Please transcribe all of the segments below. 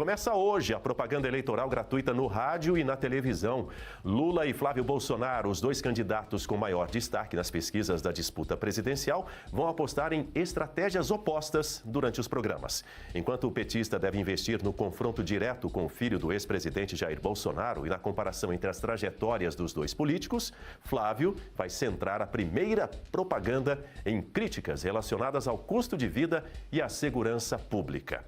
Começa hoje a propaganda eleitoral gratuita no rádio e na televisão. Lula e Flávio Bolsonaro, os dois candidatos com maior destaque nas pesquisas da disputa presidencial, vão apostar em estratégias opostas durante os programas. Enquanto o petista deve investir no confronto direto com o filho do ex-presidente Jair Bolsonaro e na comparação entre as trajetórias dos dois políticos, Flávio vai centrar a primeira propaganda em críticas relacionadas ao custo de vida e à segurança pública.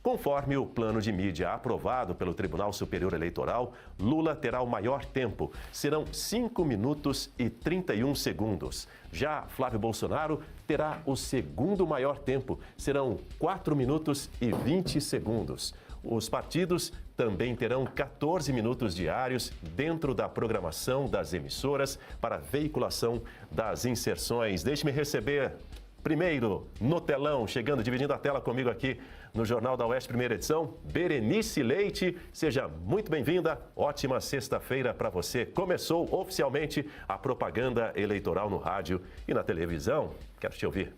Conforme o plano de mídia aprovado pelo Tribunal Superior Eleitoral, Lula terá o maior tempo. Serão 5 minutos e 31 segundos. Já Flávio Bolsonaro terá o segundo maior tempo. Serão 4 minutos e 20 segundos. Os partidos também terão 14 minutos diários dentro da programação das emissoras para veiculação das inserções. Deixe-me receber primeiro no telão, chegando, dividindo a tela comigo aqui no Jornal da Oeste, primeira edição, Berenice Leite. Seja muito bem-vinda, ótima sexta-feira para você. Começou oficialmente a propaganda eleitoral no rádio e na televisão. Quero te ouvir.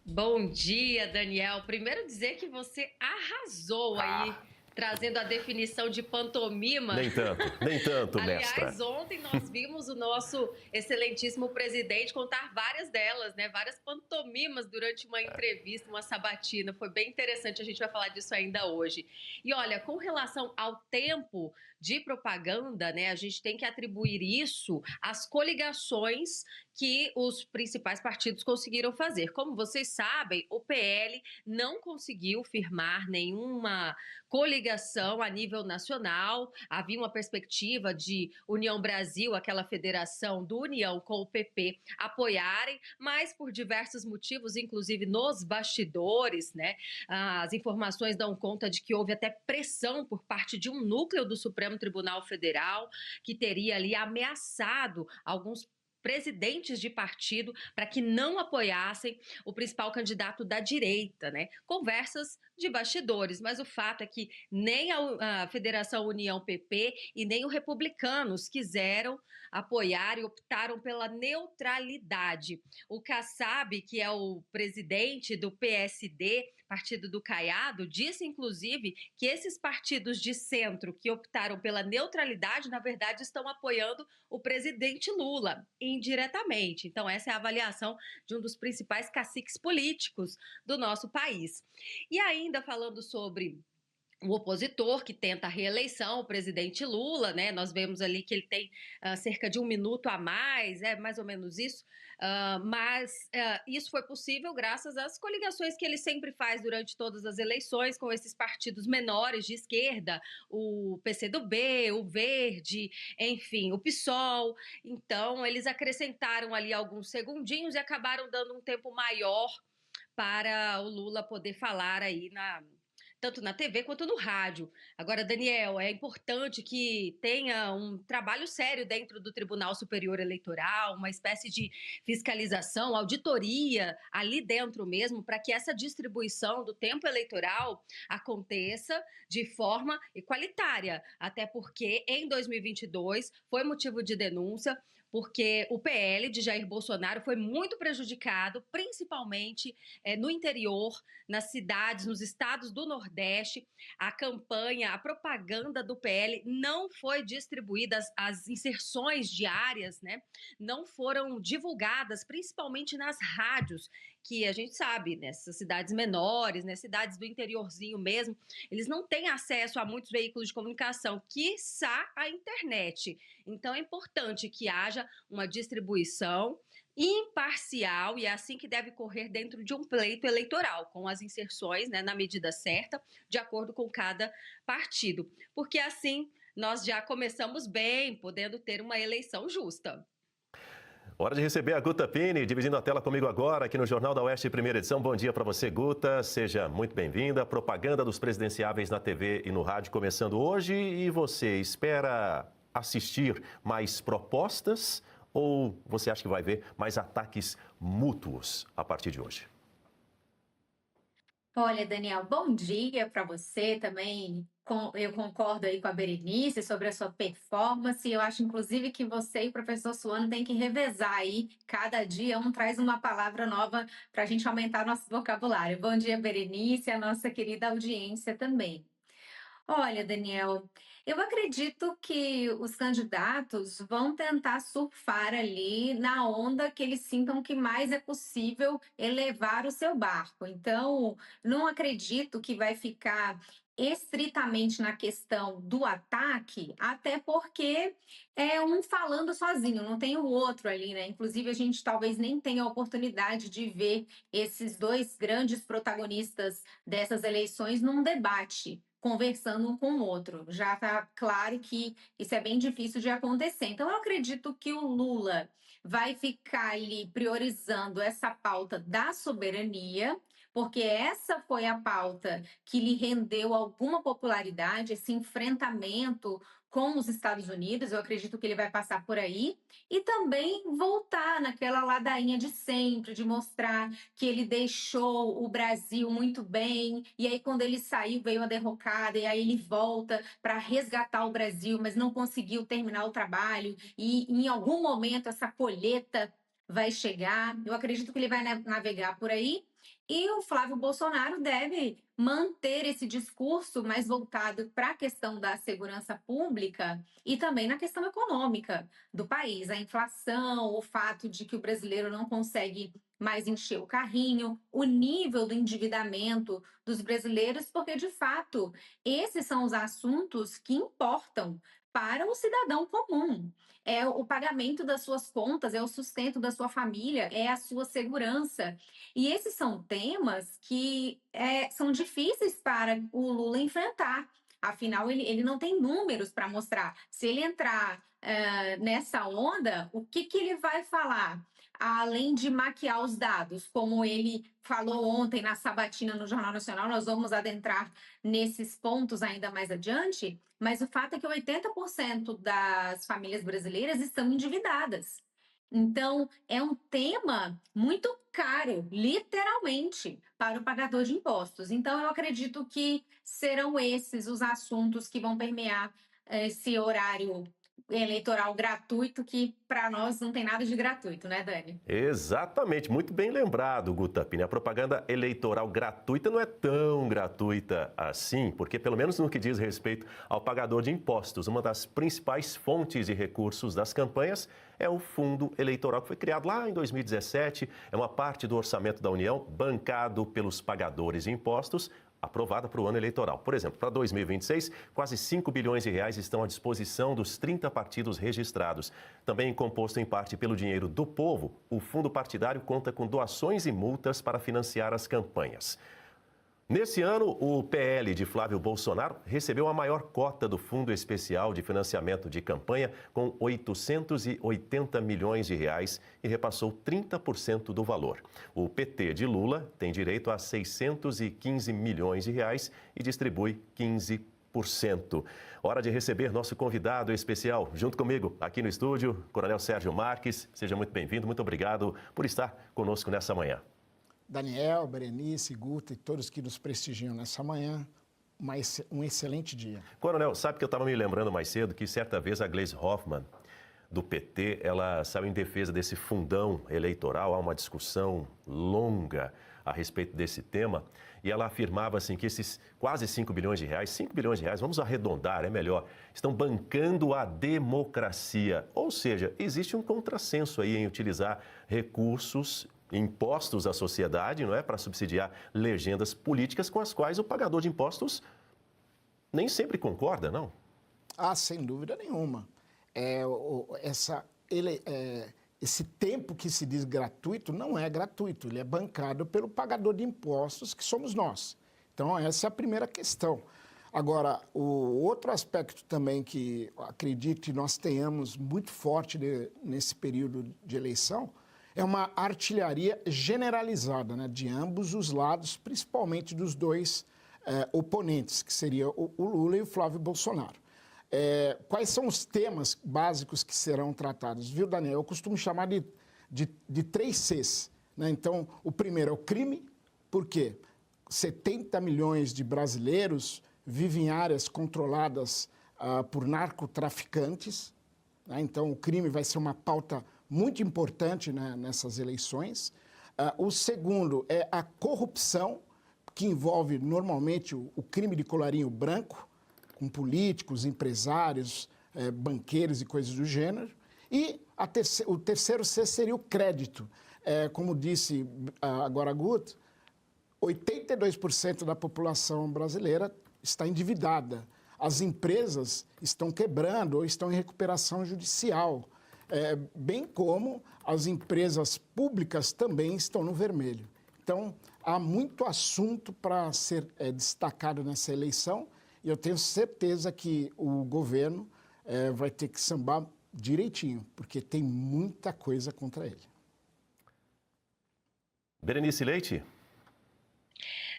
Bom dia, Daniel. Primeiro dizer que você arrasou aí, trazendo a definição de pantomima. Nem tanto, mestra. Aliás, ontem nós vimos o nosso excelentíssimo presidente contar várias delas, né? Várias pantomimas durante uma entrevista, uma sabatina. Foi bem interessante, a gente vai falar disso ainda hoje. E olha, com relação ao tempo de propaganda, né? A gente tem que atribuir isso às coligações que os principais partidos conseguiram fazer. Como vocês sabem, o PL não conseguiu firmar nenhuma coligação a nível nacional. Havia uma perspectiva de União Brasil, aquela federação do União com o PP, apoiarem, mas por diversos motivos, inclusive nos bastidores, né, as informações dão conta de que houve até pressão por parte de um núcleo do Supremo Tribunal Federal que teria ali ameaçado alguns presidentes de partido para que não apoiassem o principal candidato da direita, né? Conversas de bastidores, mas o fato é que nem a Federação União PP e nem os republicanos quiseram apoiar e optaram pela neutralidade. O Kassab, que é o presidente do PSD, partido do Caiado, disse, inclusive, que esses partidos de centro que optaram pela neutralidade, na verdade, estão apoiando o presidente Lula, indiretamente. Então, essa é a avaliação de um dos principais caciques políticos do nosso país. E ainda falando sobre o opositor que tenta a reeleição, o presidente Lula, né? Nós vemos ali que ele tem cerca de 1 minuto a mais, é mais ou menos isso, mas isso foi possível graças às coligações que ele sempre faz durante todas as eleições com esses partidos menores de esquerda, o PCdoB, o Verde, enfim, o PSOL. Então, eles acrescentaram ali alguns segundinhos e acabaram dando um tempo maior para o Lula poder falar aí tanto na TV quanto no rádio. Agora, Daniel, é importante que tenha um trabalho sério dentro do Tribunal Superior Eleitoral, uma espécie de fiscalização, auditoria ali dentro mesmo, para que essa distribuição do tempo eleitoral aconteça de forma igualitária. Até porque em 2022 foi motivo de denúncia, porque o PL de Jair Bolsonaro foi muito prejudicado, principalmente no interior, nas cidades, nos estados do Nordeste. A campanha, a propaganda do PL não foi distribuída, as inserções diárias, né, não foram divulgadas, principalmente nas rádios, que a gente sabe, nessas cidades menores, né, cidades do interiorzinho mesmo, eles não têm acesso a muitos veículos de comunicação, quiçá a internet. Então é importante que haja uma distribuição imparcial e é assim que deve correr dentro de um pleito eleitoral, com as inserções, né, na medida certa, de acordo com cada partido. Porque assim nós já começamos bem, podendo ter uma eleição justa. Hora de receber a Guta Pini, dividindo a tela comigo agora aqui no Jornal da Oeste, primeira edição. Bom dia para você, Guta. Seja muito bem-vinda. Propaganda dos presidenciáveis na TV e no rádio começando hoje. E você espera assistir mais propostas ou você acha que vai ver mais ataques mútuos a partir de hoje? Olha, Daniel, bom dia para você também. Eu concordo aí com a Berenice sobre a sua performance. Eu acho, inclusive, que você e o professor Suano têm que revezar aí. Cada dia um traz uma palavra nova para a gente aumentar nosso vocabulário. Bom dia, Berenice, a nossa querida audiência também. Olha, Daniel, eu acredito que os candidatos vão tentar surfar ali na onda que eles sintam que mais é possível elevar o seu barco. Então, não acredito que vai ficar estritamente na questão do ataque, até porque é um falando sozinho, não tem o outro ali, né? Inclusive, a gente talvez nem tenha a oportunidade de ver esses dois grandes protagonistas dessas eleições num debate, conversando um com o outro. Já está claro que isso é bem difícil de acontecer. Então, eu acredito que o Lula vai ficar ali priorizando essa pauta da soberania, porque essa foi a pauta que lhe rendeu alguma popularidade, esse enfrentamento com os Estados Unidos. Eu acredito que ele vai passar por aí e também voltar naquela ladainha de sempre, de mostrar que ele deixou o Brasil muito bem, e aí quando ele saiu veio a derrocada, e aí ele volta para resgatar o Brasil, mas não conseguiu terminar o trabalho, e em algum momento essa colheita vai chegar. Eu acredito que ele vai navegar por aí, e o Flávio Bolsonaro deve manter esse discurso mais voltado para a questão da segurança pública e também na questão econômica do país, a inflação, o fato de que o brasileiro não consegue mais encher o carrinho, o nível do endividamento dos brasileiros, porque, de fato, esses são os assuntos que importam para o cidadão comum. É o pagamento das suas contas, é o sustento da sua família, é a sua segurança. E esses são temas que são difíceis para o Lula enfrentar. Afinal, ele não tem números para mostrar. Se ele entrar nessa onda, o que ele vai falar? Além de maquiar os dados, como ele falou ontem na sabatina no Jornal Nacional, nós vamos adentrar nesses pontos ainda mais adiante, mas o fato é que 80% das famílias brasileiras estão endividadas. Então, é um tema muito caro, literalmente, para o pagador de impostos. Então, eu acredito que serão esses os assuntos que vão permear esse horário eleitoral gratuito, que para nós não tem nada de gratuito, né, Dani? Exatamente, muito bem lembrado, Gutapini. A propaganda eleitoral gratuita não é tão gratuita assim, porque pelo menos no que diz respeito ao pagador de impostos, uma das principais fontes de recursos das campanhas é o fundo eleitoral, que foi criado lá em 2017, é uma parte do orçamento da União bancado pelos pagadores de impostos, aprovada para o ano eleitoral. Por exemplo, para 2026, quase 5 bilhões de reais estão à disposição dos 30 partidos registrados. Também composto em parte pelo dinheiro do povo, o fundo partidário conta com doações e multas para financiar as campanhas. Nesse ano, o PL de Flávio Bolsonaro recebeu a maior cota do Fundo Especial de Financiamento de Campanha, com 880 milhões de reais, e repassou 30% do valor. O PT de Lula tem direito a 615 milhões de reais e distribui 15%. Hora de receber nosso convidado especial, junto comigo aqui no estúdio, Coronel Sérgio Marques. Seja muito bem-vindo, muito obrigado por estar conosco nessa manhã. Daniel, Berenice, Guta e todos que nos prestigiam nessa manhã, um excelente dia. Coronel, sabe que eu estava me lembrando mais cedo que certa vez a Gleisi Hoffmann, do PT, ela saiu em defesa desse fundão eleitoral, há uma discussão longa a respeito desse tema, e ela afirmava assim que esses quase 5 bilhões de reais, vamos arredondar, é melhor, estão bancando a democracia. Ou seja, existe um contrassenso aí em utilizar recursos impostos à sociedade, não é, para subsidiar legendas políticas com as quais o pagador de impostos nem sempre concorda, não? Ah, sem dúvida nenhuma. Esse tempo que se diz gratuito não é gratuito, ele é bancado pelo pagador de impostos, que somos nós. Então, essa é a primeira questão. Agora, o outro aspecto também que acredito que nós tenhamos muito forte nesse período de eleição é uma artilharia generalizada, né, de ambos os lados, principalmente dos dois oponentes, que seriam o Lula e o Flávio Bolsonaro. Quais são os temas básicos que serão tratados? Viu, Daniel? Eu costumo chamar de 3 Cs. Né? Então, o primeiro é o crime, porque 70 milhões de brasileiros vivem em áreas controladas por narcotraficantes. Né? Então, o crime vai ser uma pauta muito importante, né, nessas eleições. O segundo é a corrupção, que envolve normalmente o crime de colarinho branco, com políticos, empresários, banqueiros e coisas do gênero. E o terceiro C seria o crédito. Como disse agora a Guto, 82% da população brasileira está endividada. As empresas estão quebrando ou estão em recuperação judicial, bem como as empresas públicas também estão no vermelho. Então, há muito assunto para ser destacado nessa eleição e eu tenho certeza que o governo vai ter que sambar direitinho, porque tem muita coisa contra ele. Berenice Leite.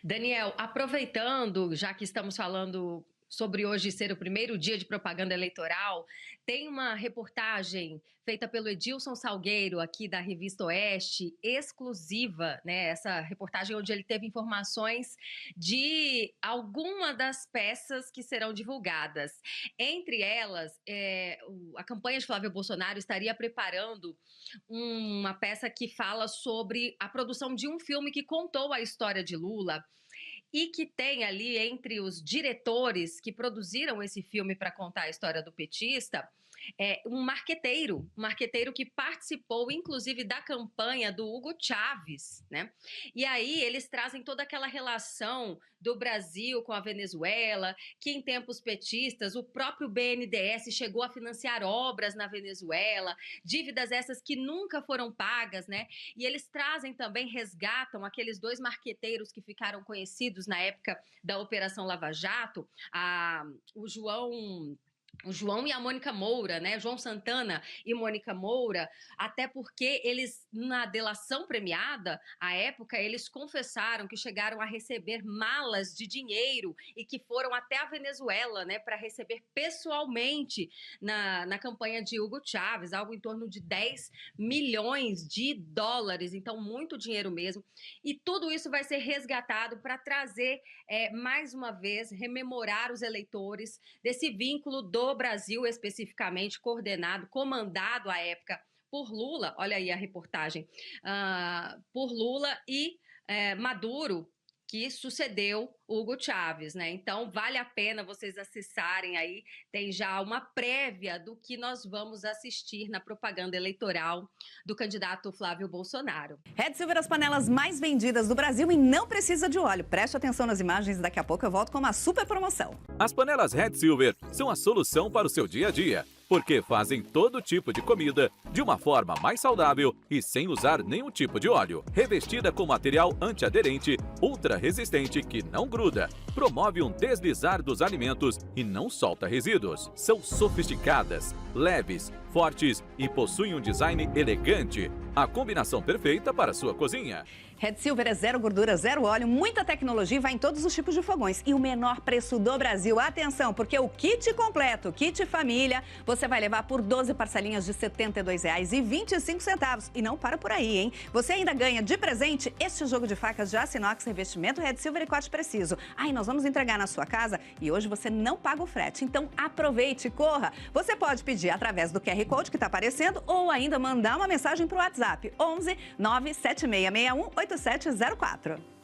Daniel, aproveitando, já que estamos falando sobre hoje ser o primeiro dia de propaganda eleitoral, tem uma reportagem feita pelo Edilson Salgueiro, aqui da Revista Oeste, exclusiva, né? Essa reportagem onde ele teve informações de alguma das peças que serão divulgadas. Entre elas, a campanha de Flávio Bolsonaro estaria preparando uma peça que fala sobre a produção de um filme que contou a história de Lula, e que tem ali entre os diretores que produziram esse filme para contar a história do petista, um marqueteiro que participou, inclusive, da campanha do Hugo Chávez, né? E aí eles trazem toda aquela relação do Brasil com a Venezuela, que em tempos petistas o próprio BNDES chegou a financiar obras na Venezuela, dívidas essas que nunca foram pagas, né? E eles trazem também, resgatam aqueles dois marqueteiros que ficaram conhecidos na época da Operação Lava Jato, o João e a Mônica Moura, né? João Santana e Mônica Moura, até porque eles, na delação premiada, à época, eles confessaram que chegaram a receber malas de dinheiro e que foram até a Venezuela, né, para receber pessoalmente na campanha de Hugo Chávez, algo em torno de 10 milhões de dólares, então muito dinheiro mesmo. E tudo isso vai ser resgatado para trazer, mais uma vez, rememorar os eleitores desse vínculo do Brasil, especificamente comandado à época por Lula, olha aí a reportagem, por Lula e Maduro, que sucedeu Hugo Chávez, né? Então, vale a pena vocês acessarem aí, tem já uma prévia do que nós vamos assistir na propaganda eleitoral do candidato Flávio Bolsonaro. Red Silver, as panelas mais vendidas do Brasil e não precisa de óleo. Preste atenção nas imagens, daqui a pouco eu volto com uma super promoção. As panelas Red Silver são a solução para o seu dia a dia, porque fazem todo tipo de comida de uma forma mais saudável e sem usar nenhum tipo de óleo. Revestida com material antiaderente, ultra resistente que não gruda, promove um deslizar dos alimentos e não solta resíduos. São sofisticadas, leves, fortes e possuem um design elegante. A combinação perfeita para a sua cozinha. Red Silver é zero gordura, zero óleo, muita tecnologia e vai em todos os tipos de fogões. E o menor preço do Brasil. Atenção, porque o kit completo, kit família, você vai levar por 12 parcelinhas de R$ 72,25. E não para por aí, hein? Você ainda ganha de presente este jogo de facas de aço inox, revestimento Red Silver e corte preciso. E nós vamos entregar na sua casa e hoje você não paga o frete. Então aproveite, corra. Você pode pedir através do QR Code que está aparecendo ou ainda mandar uma mensagem para o WhatsApp 11 97661 8704.